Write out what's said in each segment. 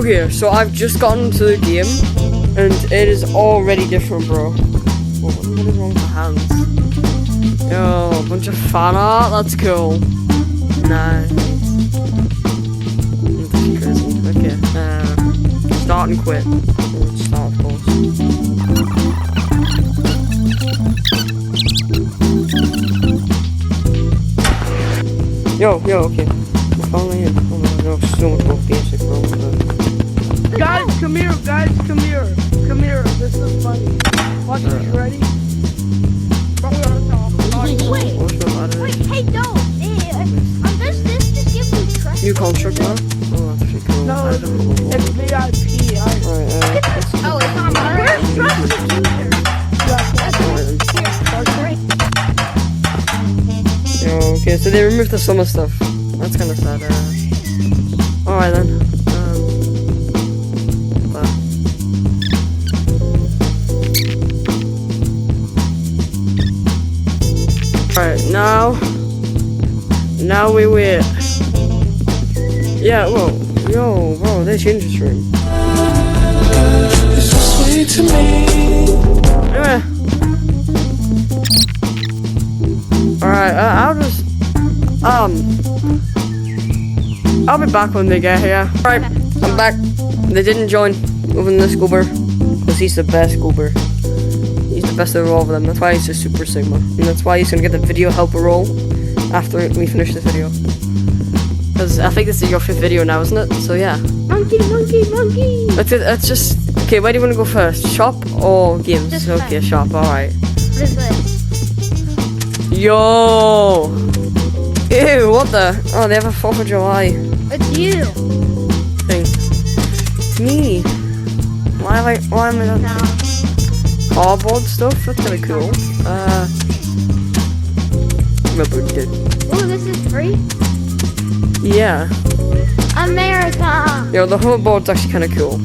Okay, so I've just gotten into the game, and it is already different, bro. What is wrong with the hands? Yo, a bunch of fan art, that's cool. Nice. Okay, start and quit. Start, of course. Yo, okay. We're finally in. Oh my god, so much more basic, bro. Guys, come here, come here. Come here, this is funny. Watch this, you ready? Wait, hey, don't. Does this just give me trust? New construct, man? Oh, that's pretty cool. No, it's VIP. Alright, Oh, it's on my first trust the Yo, okay, so they removed the summer stuff. That's kind of sad. Alright then. Alright, now we wait. Yeah, whoa, yo, bro, they changed this room. It's so sweet to me. Anyway. Alright, I'll be back when they get here. Alright, I'm back. They didn't join other than this goober, because he's the best goober. He's the best of all of them. That's why he's a Super Sigma. And that's why he's gonna get the video helper role after we finish this video. Because I think this is your 5th video now, isn't it? So yeah. Monkey. Let's just... Okay, where do you want to go first? Shop or games? Just okay, shop, alright. What is this? Yo! Ew, what the? Oh, they have a 4th of July It's you. thing. It's me. Why am I done? No. Cardboard stuff? That's kinda cool. Rubber dude. Oh, this is free? Yeah. America. Yo, the hoverboard's actually kinda cool.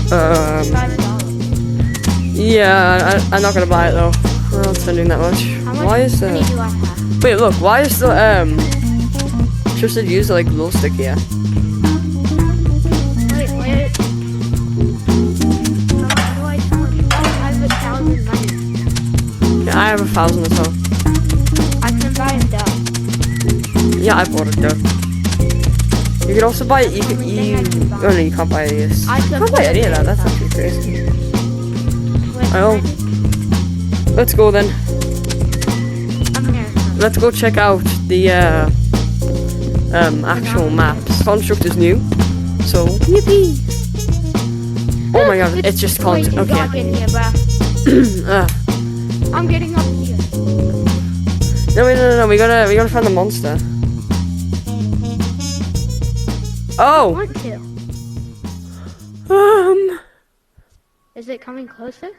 $5. Yeah, I'm not gonna buy it though. I'm not spending that much. How much Why is money the... do I have? Wait, look, why is the, just to use like glow stick here? Wait. How do I tell you? I have 1,000 money. Yeah, I have 1,000 as well. I can buy a duck. Yeah, I bought a duck. You could also buy it, oh no, you can't buy this. I You can't buy any of that, that's actually crazy. Oh. Let's go then. America. Let's go check out the actual maps. Construct is new, so yippee! Oh my god, it's just Wait, construct. okay. Okay. In here, bro. I'm getting up here. No, we gotta find the monster. I Oh. want to. Is it coming closer?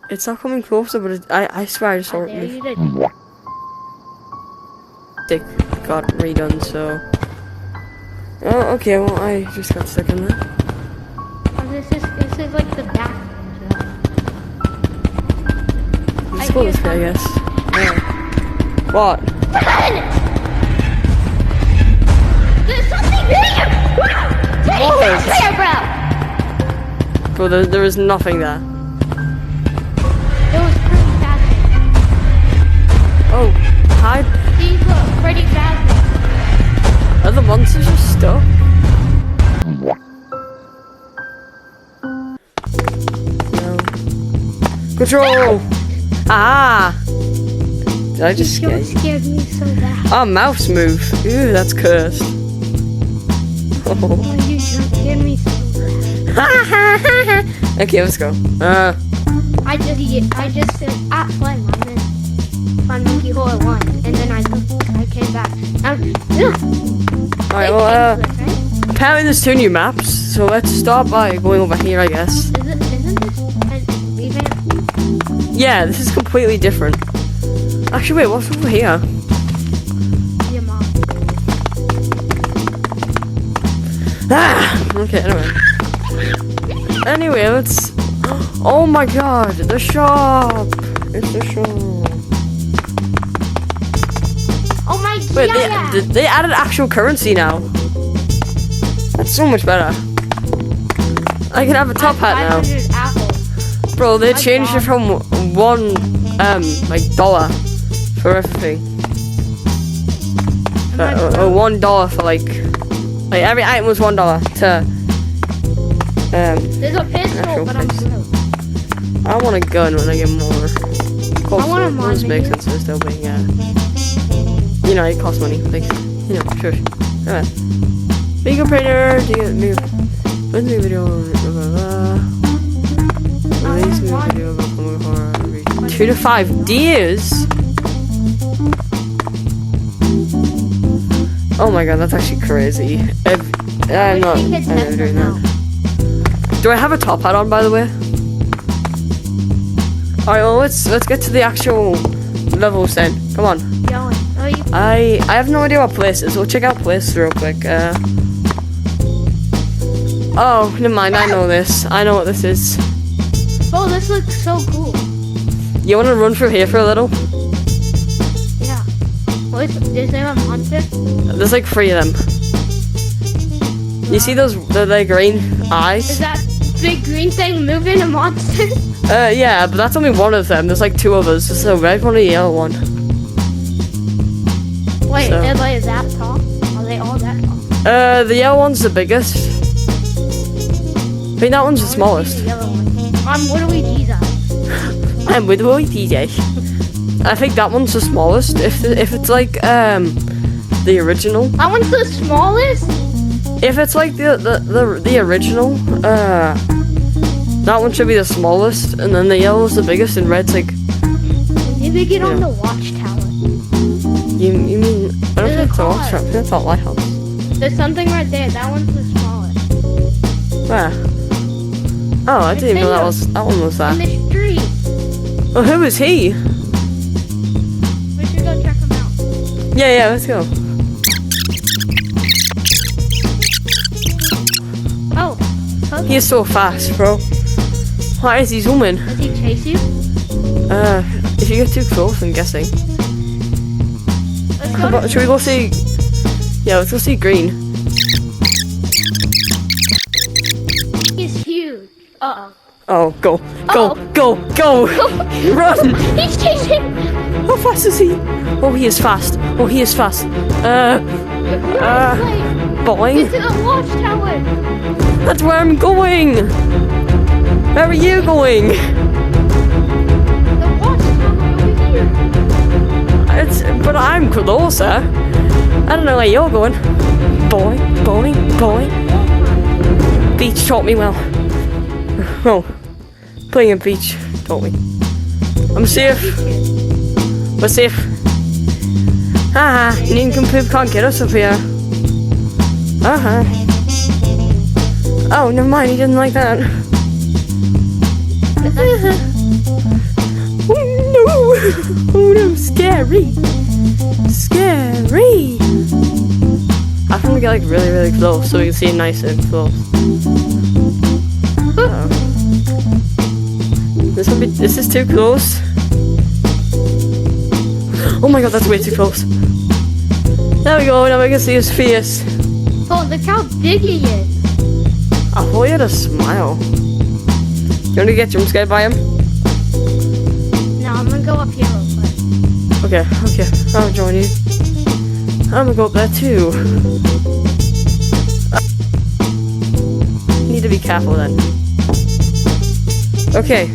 It's not coming closer, but I swear I just saw I dare it. you to. Stick got redone, so. Oh, okay. Well, I just got stuck in there. Oh, this is like the back. Let's go this way, I guess. Yeah. What? There's something there! What? There, bro! Bro, there is nothing there. It was pretty fast. Oh, hi. These look pretty fast. Are the monsters just stuck? No. Control! Ah! Did I just scare you? Scared me so bad. Oh, mouse move. Ooh, that's cursed. Oh. Oh, you scared me so bad. Okay, let's go. I just said at play, I'm in Fun Monkey Hole 1, and then I came back. Alright, well, apparently there's 2 new maps, so let's start by going over here, I guess. Isn't this a revamp? Yeah, this is completely different. Actually, wait, what's over here? Your mom. Ah! Okay, anyway, let's... Oh my god, the shop! It's the shop. Oh my god! Wait, they added actual currency now. That's so much better. I can have a top hat now. 500 apples. Bro, they My changed it God. from one, like dollar for everything. Or $1 for like every item was $1 to, There's a pistol, actual but I'm price. blue. I want a gun when I get more. I want a Those mod make menu. sense to still being, you know, it costs money. Like, you know, sure. Alright. Fingerprinter, do you new? When's the video? Blah, blah, blah. Release new video about coming horror every 2 to 5 days. Oh my god, that's actually crazy. I'm not doing that. Do I have a top hat on, by the way? Alright, well, let's get to the actual levels then. Come on. Going. Oh, you. I have no idea what place is. We'll check out places real quick. Oh, never mind. I know this. I know what this is. Oh, this looks so cool. You want to run through here for a little? Yeah. Is there a monster? There's like 3 of them. You see those the green Is eyes? that big green thing moving a monster? Yeah, but that's only one of them. There's like 2 others. There's a red one and a yellow one. Wait, So- are they that tall? Are they all that tall? The yellow one's the biggest. I think that one's the I wanna see smallest. the yellow one. What do we do that? I'm with Roy DJ. I think that one's the smallest. If it's like the original. That one's the smallest? If it's like the original, that one should be the smallest, and then the yellow's the biggest, and red's like Maybe get on Yeah. the watchtower. you mean I don't There's a think so. car. I think that's all lighthouse. There's something right there. That one's the smallest. Where? Oh, I didn't even know that one was On there. the street. Well, who is he? We should go check him out. Yeah, let's go. Oh, okay. He is so fast, bro. Why is he zooming? Does he chase you? If you get too close, I'm guessing. Let's How go about, should we go see? Yeah, let's go see green. He's huge. Uh-oh. Oh, go, Uh-oh. go, run! He's chasing! How fast is he? Oh, he is fast. Oh, he is fast. Boing. Get to the watchtower! That's where I'm going. Where are you going? The watchtower over here! But I'm closer. I don't know where you're going. Boing. Beach taught me well. Oh, playing a beach taught me. I'm safe. We're safe. Nincompoop can't get us up here. Oh, never mind. He didn't like that. Oh no, scary. I think we get like really close so we can see it nice and close. Oh. This is too close. Oh my god, that's way too close. There we go, now we can see his face. Oh, look how big he is! I thought he had a smile. You want to get jump scared by him? No, I'm gonna go up here real quick. Okay, I'll join you. I'm gonna go up there too. Need to be careful then. Okay,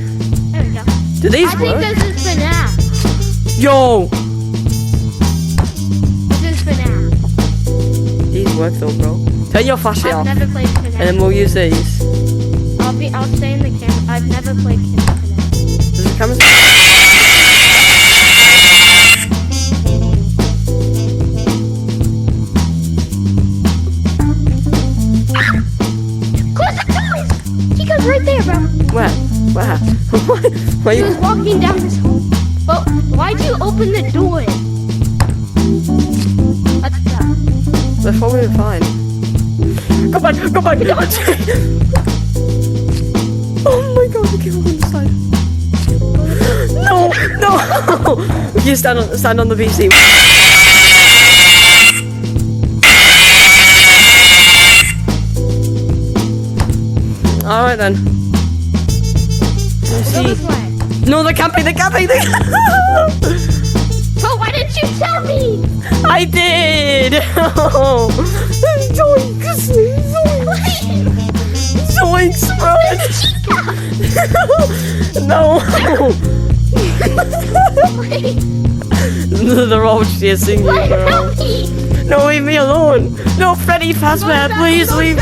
There we go. do these I think work? this is FNAF. Yo! This is FNAF. These work though, bro. Turn your flashlight I've off, never played FNAF. and then we'll use these. I'll stay in the camera. I've never played FNAF. Does the camera? Close the doors! He goes right there, bro. Where? Where He you? was walking down this hall. Well, why'd you open the door? Let's go. They're probably fine. Come on! Oh my god, we can't go on the side. No! You stand on the PC. Alright then. Let's Go see. this way. No, they're camping. So why didn't you tell me? I did! Zoinks! Zoinks, run! No! They're all chasing you, Wait, bro. help me. No, leave me alone! No, Freddy Fazbear, please leave!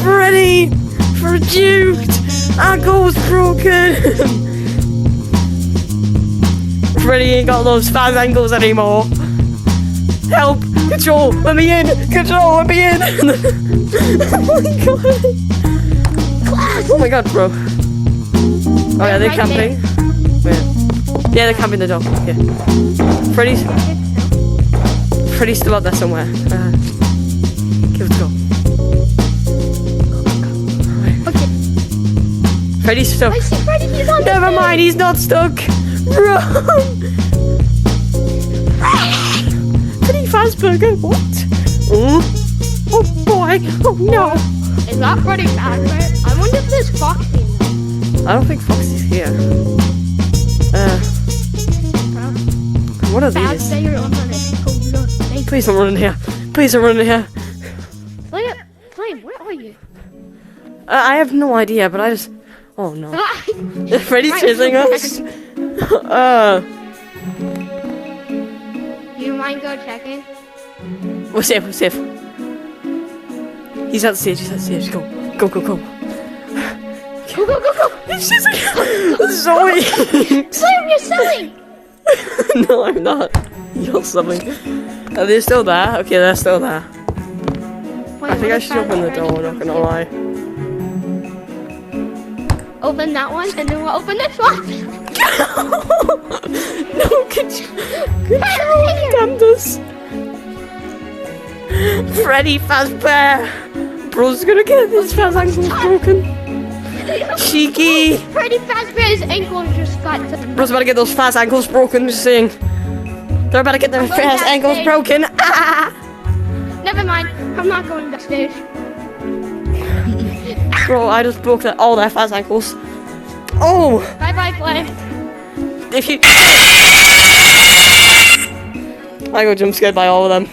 Freddy! For duped! Ankle's broken! Freddy ain't got those fast ankles anymore. Help! Control! Let me in! Control! Let me in! Oh my god, bro. Oh yeah, they're Right camping. Wait. Yeah, they're camping the door. Yeah. Freddy's still out there somewhere. Give it a go. Okay. Freddy's stuck. I see Freddy. He's on Never mind, he's not stuck. Run! Freddy Fazbear, what? Oh boy! Oh no! Is that Freddy Fazbear? I wonder if there's Foxy in there. I don't think Foxy's here. What are these? Fazbear on it. Please don't run in here. Please don't run in here. Flame, where are you? I have no idea, but I just. Oh no. Freddy's chasing us. You mind go checking? We're safe, we're safe. He's at the stage, Go. Go. Go. He's chasing Zoe! Flame, you're selling! No, I'm not. You're something. Are they still there? Okay, they're still there. Wait, I think what I if should open the door, not gonna lie. Open that one, and then we'll open this one. No, control, Candace. Freddy Fazbear. Bro's gonna get his fast ankles broken. Cheeky. Freddy Fazbear's ankles just got to Bro's about to get those fast ankles broken, just saying. They're about to get their I'm going fast ankles backstage. broken. Ah! Never mind, I'm not going backstage. Bro, I just broke all their fast ankles. Oh! Bye, Flame. If you... I got jump scared by all of them.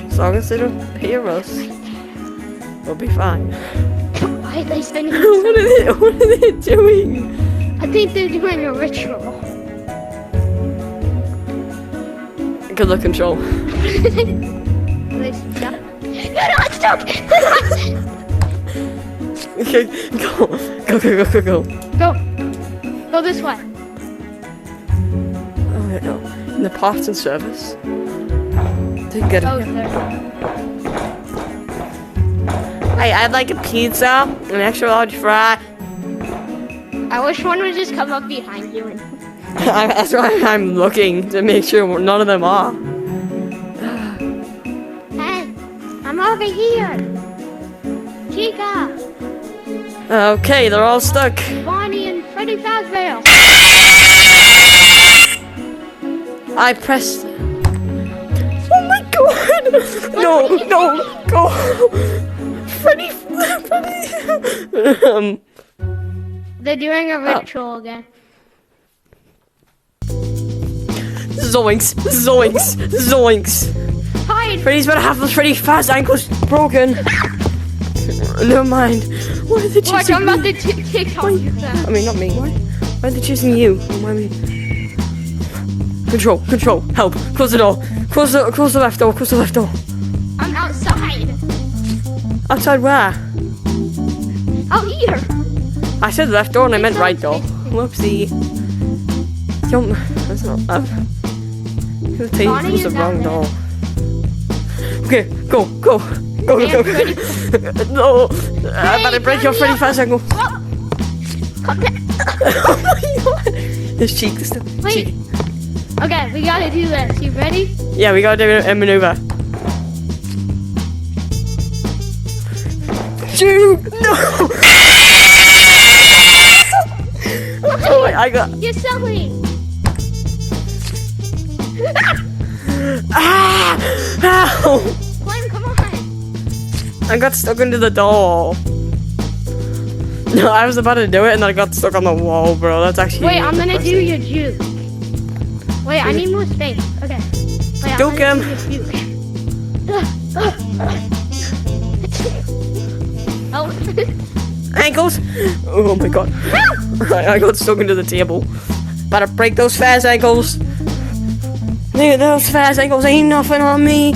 As long as they don't hear us, we'll be fine. Why are they spinning? What are they doing? I think they're doing a ritual. Good luck, Control. They stuck. They're not stuck! They're not stuck! Okay, go. Go. Go this way. Oh, wait, no. In the parts and service. Didn't get it. Oh, there. Hey, I'd like a pizza, an extra large fry. I wish one would just come up behind you and... That's why I'm looking to make sure none of them are. Hey, I'm over here. Chica, Okay, they're all stuck. Bonnie, and Freddy Fazbear. I pressed. Oh my god! No, go! Freddy! They're doing a ritual again. Zoinks! Hide! Freddy's better have those Freddy fast ankles broken. Never mind. Why are they Watch, chasing I'm about me? to take off your I phone. mean, not me. Why are they chasing you? Why me? Control, help! Close the door. Close the left door. I'm outside. Outside where? Out here. I said left door and I meant right door. Whoopsie. Don't. That's not. Who Bonnie was the is wrong out door? Okay, go. Freddy. No, I better break your Freddy fast ankle. Come back. Oh my god. This cheek, this stuff. Wait. Okay, we gotta do this. You ready? Yeah, we gotta do a maneuver. Shoot! No! Oh, I got. You're selling. Ah! Ow! Flame, come on. I got stuck into the door. No, I was about to do it and then I got stuck on the wall, bro. That's actually. Wait, I'm gonna do your juke. Wait, I need more space. Okay. Wait, I'm Duke gonna him. do your juke. Oh. Ankles! Oh my god. I got stuck into the table. Better break those fast ankles. Look at those fast ankles, ain't nothing on me.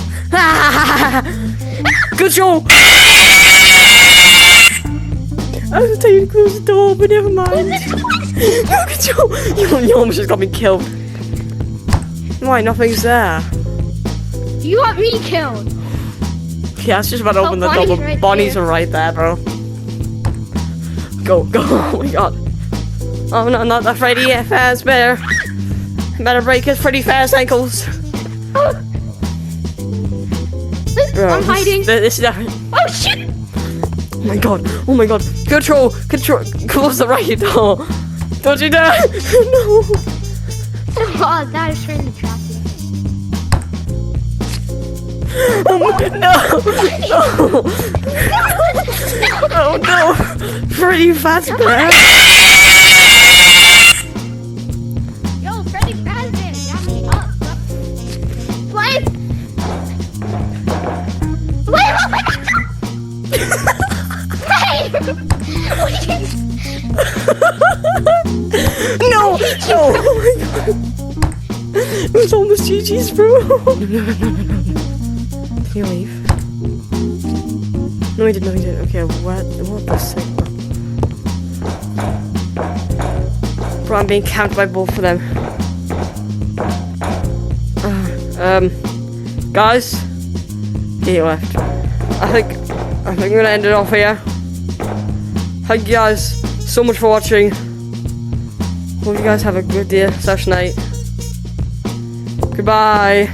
Good show! I was gonna tell you to close the door, but never mind. No, good show! You almost just got me killed. Why, nothing's there. You got me killed. Yeah, I was just about to open the door, Bonnie's but right Bonnie's there. right there, bro. Go, go, oh my god. Oh no, not the Freddy Fazbear. Better break his Freddy Fast ankles. Bro, I'm hiding. This is Oh shit! oh my god, oh my god. Control, close the right door. Don't you dare! No! Oh, that is trying to trap you. Oh no! Oh no! Freddy Fazbear! Yo, Freddy Fazbear, got me up. Wait! Wait! No! No! Oh my god! It was almost GG's, bro! No. Did he leave? No, he didn't. No, he didn't. Okay, what the sick, bro? Bro, I'm being camped by both of them. Guys, he left. I think I'm gonna end it off here. Thank you guys so much for watching. Hope you guys have a good day / night. Goodbye.